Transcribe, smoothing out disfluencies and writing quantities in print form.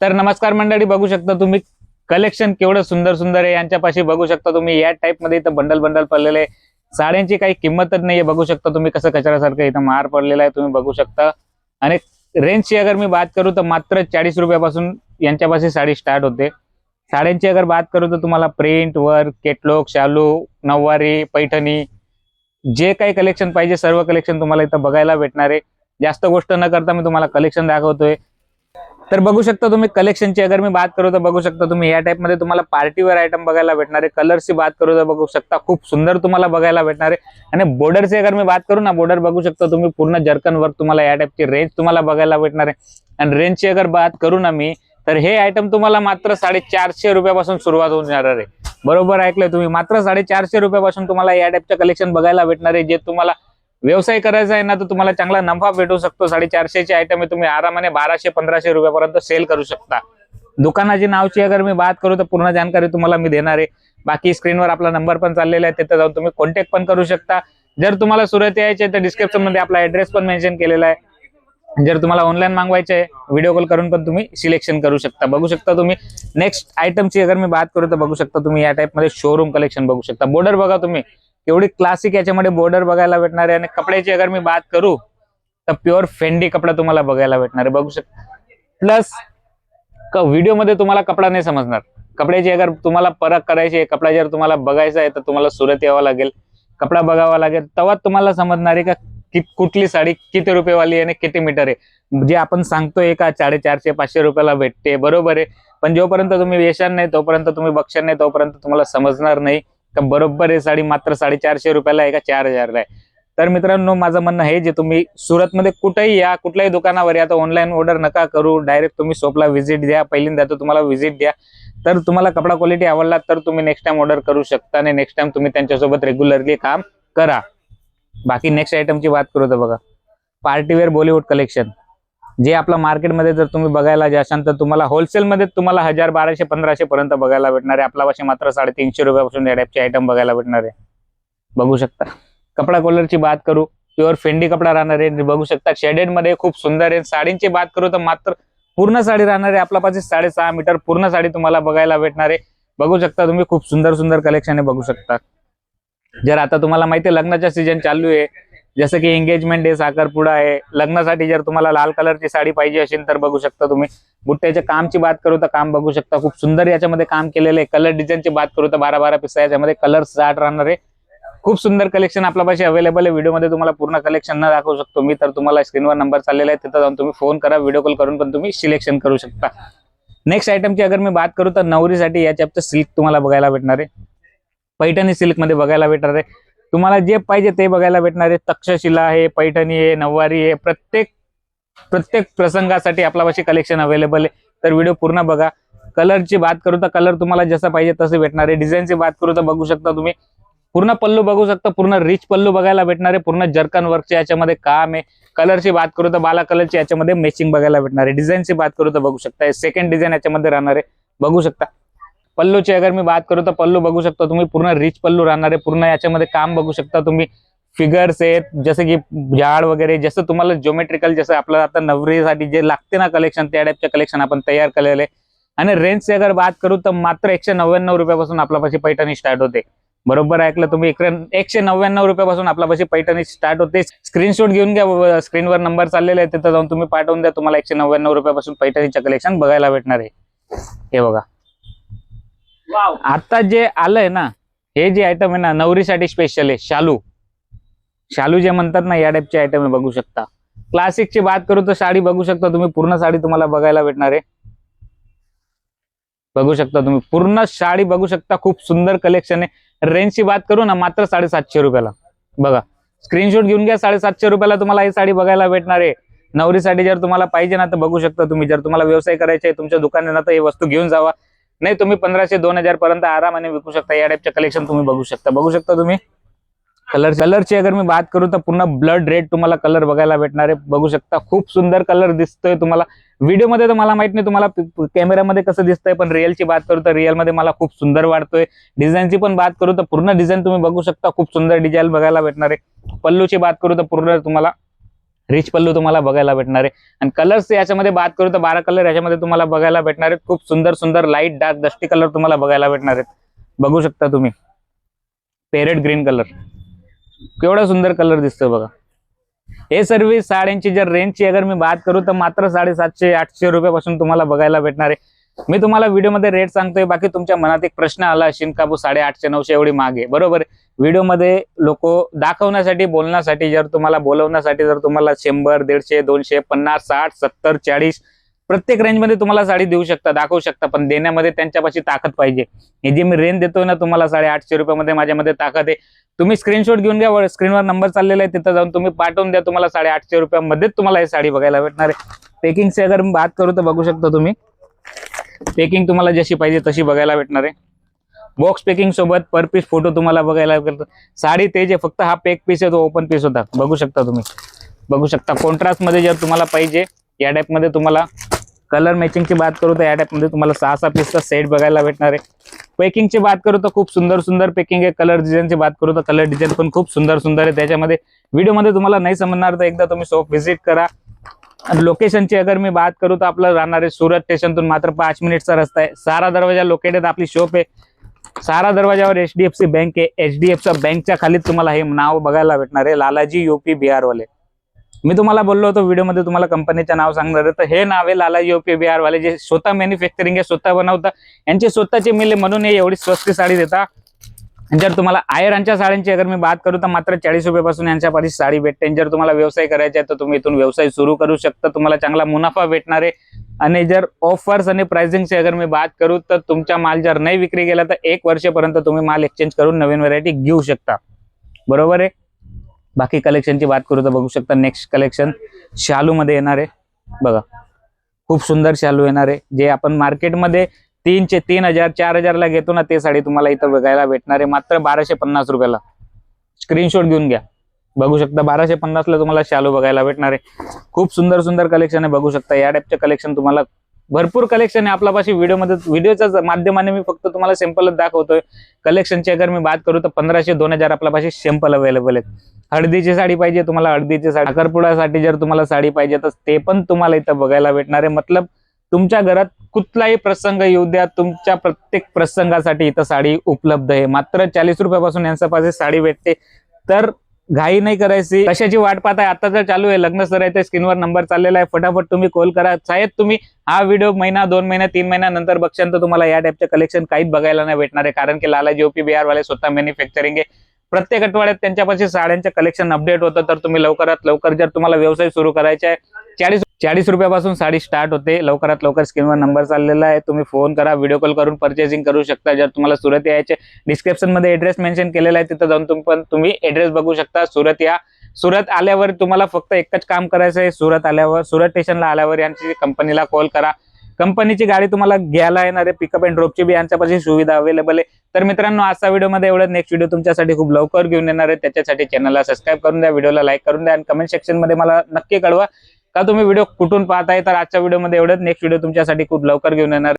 तर नमस्कार मंडळी, बघू शकता तुम्ही कलेक्शन केवढं सुंदर सुंदर आहे यांच्यापाशी. बघू शकता तुम्ही या टाइप मध्ये इथं बंडल बंडल पडलेले आहे. साड्यांची काही किंमतच नाहीये. बघू शकता तुम्ही कसं कचऱ्यासारखं इथं मार पडलेला आहे, तुम्ही बघू शकता. आणि रेंजची अगर मी बात करू तर मात्र 40 रुपयापासून यांच्यापाशी साडी स्टार्ट होते. साड्यांची अगर बात करू तर तुम्हाला प्रिंट वर्क, केटलॉग, शालू, नऊवारी, पैठणी जे काही कलेक्शन पाहिजे सर्व कलेक्शन तुम्हाला इथं बघायला भेटणार आहे. जास्त गोष्ट न करता मी तुम्हाला कलेक्शन दाखवतोय. तर बघू शकता तुम्ही कलेक्शनची अगर मी बात करू तर बघू शकता तुम्ही या टाइप मध्ये तुम्हाला पार्टीवेअर आयटम बघायला भेटणार आहे. कलर्सची बात करू तर बघू शकता खूप सुंदर तुम्हाला बघायला भेटणार आहे. आणि बॉर्डरची अगर मी बात करू ना, बॉर्डर बघू शकता तुम्ही पूर्ण जर्कन वर्क तुम्हाला या टाइपची रेंज तुम्हाला बघायला भेटणार आहे. आणि रेंजची अगर बात करू ना मी तर हे आयटम तुम्हाला मात्र 450 रुपयापासून सुरुवात होऊन जाणार आहे. बरोबर ऐकलंय तुम्ही, मात्र 450 रुपयापासून तुम्हाला या टाइपचं कलेक्शन बघायला भेटणार आहे. जे तुम्हाला व्यवसाय करायचा आहे ना तर तुम्हाला चांगला नफा भेटू शकतो. 450 आयटम तुम्ही आरामाने 1200-1500 रुपयापर्यंत सेल करू शकता. दुकानाची नावची अगर मी बात करू तर पूर्ण जानकारी तुम्हाला मी देणार आहे. बाकी स्क्रीनवर आपला नंबर पण चाललेला आहे, तिथे जाऊन तुम्ही कॉन्टॅक्ट पण करू शकता. जर तुम्हाला सुरत यायचे तर डिस्क्रिप्शन मध्ये आपला ऍड्रेस पण मेन्शन केलेला आहे. जर तुम्हाला ऑनलाईन मागवायचे आहे व्हिडिओ कॉल करून पण तुम्ही सिलेक्शन करू शकता. बघू शकता तुम्ही नेक्स्ट आयटमची अगर मी बात करू तर बघू शकता तुम्ही या टाइप मध्ये शोरूम कलेक्शन बघू शकता. बॉर्डर बघा तुम्ही एवढी क्लासिक याच्यामध्ये बॉर्डर बघायला भेटणार आहे. आणि कपड्याची अगर मी बात करू तर प्युअर फेंडी कपडा तुम्हाला बघायला भेटणार आहे. बघू शकता प्लस व्हिडिओ मध्ये तुम्हाला कपडा नाही समजणार. कपड्याची अगर तुम्हाला परख करायची आहे, कपडा जर तुम्हाला बघायचा आहे तर तुम्हाला सुरत यावं लागेल, कपडा बघावा लागेल, तेव्हा तुम्हाला समजणार आहे का कुठली साडी किती रुपयेवाली आहे आणि किती मीटर आहे. जे आपण सांगतोय का 450-500 रुपयाला भेटते, बरोबर आहे. पण जोपर्यंत तुम्ही येशान नाही, तोपर्यंत तुम्ही बघशान नाही, तोपर्यंत तुम्हाला समजणार नाही का बरोबर आहे साडी मात्र 450 रुपयाला आहे का 4000 ला आहे. तर मित्रांनो माझं म्हणणं आहे, जे तुम्ही सुरतमध्ये कुठेही या, कुठल्याही दुकानावर या, तर ऑनलाईन ऑर्डर नका करू. डायरेक्ट तुम्ही शॉपला व्हिजिट द्या. पहिल्यांदा तर तुम्हाला व्हिजिट द्या. तर तुम्हाला कपडा क्वालिटी आवडला तर तुम्ही नेक्स्ट टाइम ऑर्डर करू शकता आणि नेक्स्ट टाइम तुम्ही त्यांच्यासोबत रेग्युलरली काम करा. बाकी नेक्स्ट आयटमची बात करू तर बघा पार्टीवेअर बॉलिवूड कलेक्शन. जे आपलं मार्केटमध्ये जर तुम्ही बघायला जाशाल तर तुम्हाला होलसेलमध्ये तुम्हाला 1000, 1200-1500 पर्यंत बघायला भेटणार आहे. आपल्यापाशी मात्र 350 रुपयापासून या टाइपचे आयटम बघायला भेटणार आहे. बघू शकता. कपडा कलरची बात करू प्युअर फेंडी कपडा राहणार आहे. बघू शकता शेडेड मध्ये खूप सुंदर आहे. साडींची बात करू तर मात्र पूर्ण साडी राहणार आहे. आपल्यापाशी 6.5 मीटर पूर्ण साडी तुम्हाला बघायला भेटणार आहे. बघू शकता तुम्ही खूप सुंदर सुंदर कलेक्शन आहे. बघू शकता. जर आता तुम्हाला माहिती आहे लग्नाचा सीजन चालू आहे, जसं की एंगेजमेंट आहे, साखरपुडा आहे, लग्नासाठी जर तुम्हाला लाल कलरची साडी पाहिजे असेल तर बघू शकता तुम्ही. बुट्ट्याच्या कामची बात करू तर काम बघू शकता खूप सुंदर याच्यामध्ये काम केलेलं आहे. कलर डिझाईनची बात करू तर 12-12 पिसा याच्यामध्ये कलर स्टार्ट राहणार आहे. खूप सुंदर कलेक्शन आपल्यापाशी अवेलेबल आहे. व्हिडिओमध्ये तुम्हाला पूर्ण कलेक्शन न दाखवू शकतो मी, तर तुम्हाला स्क्रीनवर नंबर चाललेला आहे, तिथं जाऊन तुम्ही फोन करा, व्हिडिओ कॉल करून पण तुम्ही सिलेक्शन करू शकता. नेक्स्ट आयटमची अगर मी बात करू तर नवरीसाठी या टाइपचं सिल्क तुम्हाला बघायला भेटणार आहे. पैठणी सिल्क मध्ये बघायला भेटणार आहे. तुम्हाला जे पाहिजे ते बघायला भेटणार आहे. तक्षशिला आहे, पैठणी आहे, नऊवारी आहे, प्रत्येक प्रसंगासाठी आपल्यापाशी कलेक्शन अवेलेबल आहे. तर व्हिडिओ पूर्ण बघा. कलरची बात करू तर कलर तुम्हाला जसं पाहिजे तसं भेटणार आहे. डिझाईनची बात करू तर बघू शकता तुम्ही पूर्ण पल्लू बघू शकता, पूर्ण रिच पल्लू बघायला भेटणार आहे. पूर्ण जर्कन वर्कचे याच्यामध्ये काम आहे. कलरची बात करू तर बाला कलरची याच्यामध्ये मॅचिंग बघायला भेटणार आहे. डिझाईनची बात करू तर बघू शकता सेकंड डिझाईन याच्यामध्ये राहणार आहे. बघू शकता. पल्लूची अगर मी बात करू तर पल्लू बघू शकता तुम्ही पूर्ण रिच पल्लू राहणार आहे. पूर्ण याच्यामध्ये काम बघू शकता तुम्ही. फिगर्स आहेत जसं की झाड वगैरे, जसं तुम्हाला ज्योमेट्रिकल जसं आपलं आता नवरीसाठी जे लागते ना कलेक्शन त्या टाइपचे कलेक्शन आपण तयार केलेले. आणि रेंजची अगर बात करू तर मात्र 199 रुपयापासून आपल्यापाशी पैठणी स्टार्ट होते. बरोबर ऐकलं तुम्ही, 199 रुपयापासून आपल्यापाशी पैठणी स्टार्ट होते. स्क्रीनशॉट घेऊन घ्या, स्क्रीनवर नंबर चाललेला आहे, तिथं जाऊन तुम्ही पाठवून द्या. तुम्हाला 199 रुपयापासून पैठणीचं कलेक्शन बघायला भेटणार आहे. हे बघा आता जे आलंय ना, हे जे आयटम आहे ना नवरीसाठी स्पेशल आहे. शालू जे म्हणतात ना या टाइपचे आयटम आहे. बघू शकता. क्लासिकची बात करू तर साडी बघू शकता तुम्ही पूर्ण साडी तुम्हाला बघायला भेटणार आहे. बघू शकता तुम्ही पूर्ण साडी बघू शकता. खूप सुंदर कलेक्शन आहे. रेंजची बात करू ना मात्र 750 रुपयाला. बघा स्क्रीनशॉट घेऊन घ्या. 750 रुपयाला तुम्हाला ही साडी बघायला भेटणार आहे. नवरीसाठी जर तुम्हाला पाहिजे ना तर बघू शकता तुम्ही. जर तुम्हाला व्यवसाय करायचा आहे तुमच्या दुकानात ना तर ही वस्तू घेऊन जावा. नाही तुम्ही 1500-2000 पर्यंत आरामाने विकू शकता. या टाइपचे कलेक्शन तुम्ही बघू शकता. बघू शकता तुम्ही. कलरची अगर मी बात करू तर पूर्ण ब्लड रेड तुम्हाला कलर बघायला भेटणार आहे. बघू शकता खूप सुंदर कलर दिसतोय तुम्हाला व्हिडिओमध्ये. तर मला माहित नाही तुम्हाला कॅमेरामध्ये कसं दिसतंय, पण रिअलची बात करू तर रिअल मध्ये मला खूप सुंदर वाटतोय. डिझाईनची पण बात करू तर पूर्ण डिझाईन तुम्ही बघू शकता. खूप सुंदर डिझाईन बघायला भेटणार आहे. पल्लूची बात करू तर पूर्ण तुम्हाला रिच पल्लू तुम्हाला बघायला भेटणार आहे। आणि कलर्स याच्यामध्ये बात करू तर 12 कलर याच्यामध्ये तुम्हाला बघायला भेटणार आहेत। खूप सुंदर सुंदर लाईट डार्क डस्टी कलर तुम्हाला बघायला भेटणार आहेत। बघू शकता तुम्ही पॅरेट ग्रीन कलर, केवढा सुंदर कलर दिसतोय बघा। हे सर्व साड्यांची जर रेंजची अगर मी बात करू तर मात्र 750-800 रुपयापासून तुम्हाला बघायला भेटणार आहे। मी तुम्हाला व्हिडिओमध्ये रेट सांगतोय, बाकी तुमच्या मनात एक प्रश्न आला असेल का 850-900 एवढी महाग आहे, बरोबर। व्हिडिओमध्ये लोक दाखवण्यासाठी बोलण्यासाठी जर तुम्हाला बोलवण्यासाठी जर तुम्हाला 100, 150, 200, 50, 60, 70, 40 प्रत्येक रेंजमध्ये तुम्हाला साडी देऊ शकता, दाखवू शकता, पण देण्यामध्ये त्यांच्यापाशी ताकद पाहिजे। हे जे मी रेंज देतोय ना तुम्हाला 850 रुपयामध्ये, माझ्यामध्ये ताकद आहे। तुम्ही स्क्रीनशॉट घेऊन घ्या, स्क्रीनवर नंबर चाललेला आहे, तिथं जाऊन तुम्ही पाठवून द्या, तुम्हाला 850 रुपयामध्ये तुम्हाला ही साडी बघायला भेटणार आहे। पॅकिंगची अगर मी बात करू तर बघू शकता तुम्ही, पॅकिंग तुम्हाला जशी पाहिजे तशी बघायला भेटणार आहे। बॉक्स पॅकिंग सोबत पर पीस फोटो तुम्हाला बघायला भेटतो। साडी तेज आहे, फक्त हा पॅक पीस आहे तो ओपन पीस होता। बघू शकता तुम्ही, बघू शकता कॉन्ट्रास्ट मध्ये जर तुम्हाला पाहिजे या टाइप मध्ये, तुम्हाला कलर मॅचिंगची बात करू तर या टाइप मध्ये तुम्हाला 6-6 पीसचा सेट बघायला भेटणार आहे। पॅकिंगची बात करू तर खूप सुंदर सुंदर पॅकिंग आहे। कलर डिझाईनची बात करू तर कलर डिझाईन पण खूप सुंदर सुंदर आहे। त्याच्यामध्ये व्हिडिओमध्ये तुम्हाला नाही समजणार तर एकदा तुम्ही शॉप व्हिजिट करा। लोकेशनची अगर मी बात करू तर आपलं राहणार आहे सुरत स्टेशनतून मात्र 5 मिनिटचा रस्ता आहे। सारा दरवाजा लोकेटेड आपली शॉप आहे। सारा दरवाजावर HDFC बँक आहे। HDFC बँकच्या खाली तुम्हाला हे नाव बघायला भेटणार आहे, लालाजी UP बिहार वाले। मी तुम्हाला बोललो होतो व्हिडिओमध्ये तुम्हाला कंपनीचं नाव सांगणार आहे, तर हे नाव आहे लालाजी UP बिहार वाले, जे स्वतः मॅन्युफॅक्चरिंग आहे, स्वतः बनवतात, यांचे स्वतःचे मिल आहे, म्हणून हे एवढी स्वस्त साडी देतात। जर तुम्हाला आयरांच्या साड्यांची अगर मी बात करू तर मात्र 40 रुपयापासून यांच्यापाशी साडी भेटते। जर तुम्हाला व्यवसाय करायचा आहे तर तुम्ही इथून व्यवसाय सुरू करू शकता, तुम्हाला चांगला मुनाफा भेटणार आहे। आणि जर ऑफर्स आणि प्राइसिंगची अगर मी बात करू तर तुमचा माल जर नाही विक्री गेला तर 1 वर्षापर्यंत तुम्ही माल एक्सचेंज करून नवीन व्हरायटी घेऊ शकता, बरोबर आहे। बाकी कलेक्शनची बात करू तर बघू शकता नेक्स्ट कलेक्शन शालू मध्ये येणार आहे बघा। खूप सुंदर शालू येणार आहे, जे आपण मार्केटमध्ये 3,000, 4,000 ला घेतो ना, ते साडी तुम्हाला इथं बघायला भेटणार आहे मात्र 1250 रुपयाला। स्क्रीनशॉट घेऊन घ्या, बघू शकता 1250 ला तुम्हाला शालू बघायला भेटणार आहे। खूप सुंदर सुंदर कलेक्शन आहे, बघू शकता या टाइपचे कलेक्शन तुम्हाला भरपूर कलेक्शन आहे आपल्यापाशी। व्हिडिओच्या माध्यमाने मी फक्त तुम्हाला सॅम्पलच दाखवतोय। कलेक्शनची अगर मी बात करू तर 1500-2000 आपल्यापाशी सॅम्पल अवेलेबल आहेत। हळदीची साडी पाहिजे तुम्हाला, हळदीची साडी, साखरपुड्यासाठी जर तुम्हाला साडी पाहिजे तर ते पण तुम्हाला इथं बघायला भेटणार आहे। मतलब तुमच्या घरात कुठलाही प्रसंग येऊ द्या, तुमच्या प्रत्येक प्रसंगासाठी इथं साडी उपलब्ध आहे। मात्र 40 रुपयापासून यांच्यापाशी साडी भेटते, तर घाई नाही करायची। कशाची वाट पाहताय, आता जर चालू आहे लग्न सर आहे, स्क्रीनवर नंबर चाललेला आहे, फटाफट तुम्ही कॉल करा। शायद तुम्ही हा व्हिडिओ महिना, 2 महिना, 3 महिन्यानंतर बघशाल तर तुम्हाला या टाइपचे कलेक्शन काहीच बघायला नाही भेटणार आहे, कारण की लालाजी UP बिहार वाले स्वतः मॅन्युफॅक्चरिंग आहे। प्रत्येक आठवड्यात त्यांच्यापाशी साड्यांचे कलेक्शन अपडेट होतं, तर तुम्ही लवकरात लवकर जर तुम्हाला व्यवसाय सुरू करायचा आहे 40 रुपयापासून साडी स्टार्ट होते। लवकरात लवकर स्क्रीनवर नंबर चाललेला आहे, तुम्ही फोन करा, व्हिडिओ कॉल करून परचेसिंग करू शकता। जर तुम्हाला सुरत यायचे, डिस्क्रिप्शन मध्ये एड्रेस मेन्शन केलेला आहे, तिथं जाऊन तुम्ही एड्रेस बघू शकता। सुरत या, सुरत आल्यावर तुम्हाला फक्त एकच काम करायचं आहे, सुरत आल्यावर, सुरत स्टेशनला आल्यावर यांची कंपनीला कॉल करा। कंपनीची गाडी तुम्हाला घ्यायला येणार आहे, पिकअप अँड ड्रॉपची बी यांच्यापाशी सुविधा अवेलेबल आहे। तर मित्रांनो, आजचा व्हिडिओमध्ये एवढं, नेक्स्ट व्हिडिओ तुमच्यासाठी खूप लवकर घेऊन येणार आहे। त्याच्यासाठी चॅनलला सबस्क्राईब करून द्या, व्हिडिओला लाईक करून द्या, आणि कमेंट सेक्शन मध्ये मला नक्की कळवा का तुम्ही व्हिडिओ कुठून पाहताय। तर आजच्या व्हिडिओमध्ये एवढंच, नेक्स्ट व्हिडिओ तुमच्यासाठी खूप लवकर घेऊन येणार।